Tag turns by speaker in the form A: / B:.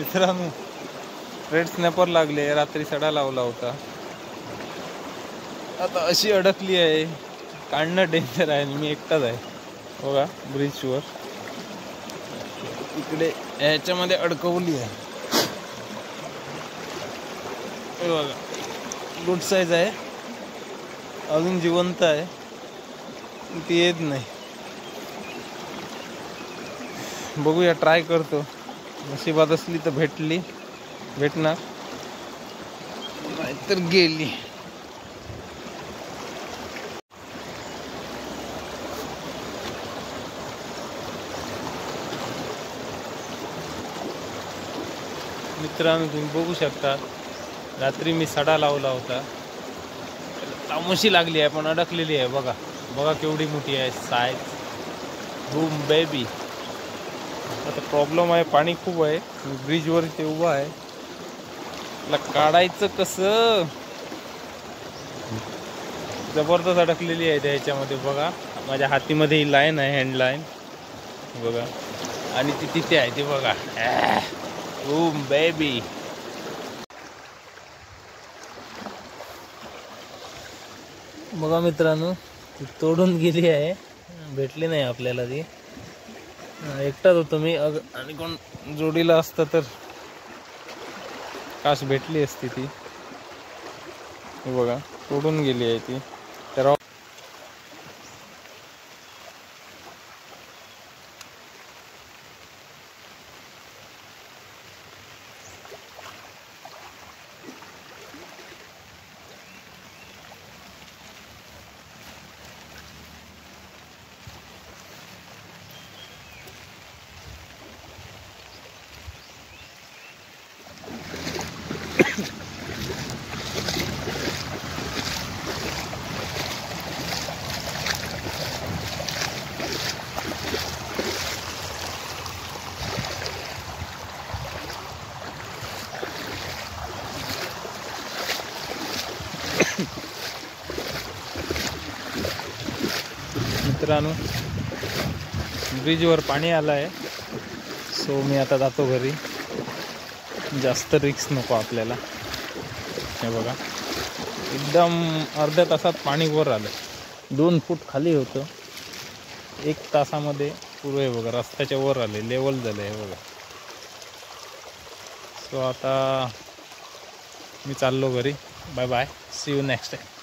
A: मित्रांनो red snapper लागले, रात्री सडा लावला होता, आता अशी अडकली आहे, काढणं डेंजर आहे. मी एकटाच आहे बघा ब्रिजवर, इकडे ह्याच्यामध्ये अडकवली आहे बघा. गुड साईज आहे, अजून जिवंत आहे, ती येत नाही. बघूया, ट्राय करतो, नशिबात असली तर भेटणार, नाहीतर गेली. मित्रांनो तुम्ही बघू शकता, रात्री मी सडा लावला होता, तामोशी लागली आहे पण अडकलेली आहे बघा. बघा केवढी मोठी आहे साईज. Boom baby. आता प्रॉब्लेम आहे, पाणी खूप आहे, ब्रिजवर इथे उभा आहे, त्याला काढायचं कसं. जबरदस्त अडकलेली आहे त्याच्यामध्ये बघा. माझ्या हातीमध्ये ही लाईन आहे, हँड लाईन बघा, आणि ती तिथे आहे ती बघा. Boom baby. बघा मित्रांनो, ती तोडून गेली आहे, भेटली नाही आपल्याला ती. एकटाच होतो मी, आणि कोण जोडीला असतं तर काश भेटली असती ती. बघा तोडून गेली आहे ती. तर मित्रांनो ब्रिजवर पाणी आलं आहे, सो मी आता जातो घरी. जास्त रिस्क नको आपल्याला. हे बघा एकदम अर्ध्या तासात पाणी वर आलं. 2 फूट खाली होतं, 1 तासामध्ये पुरं आहे बघा, रस्त्याच्या वर आले, लेवल झालं आहे बघा. सो आता मी चाललो घरी. Bye bye, see you next time.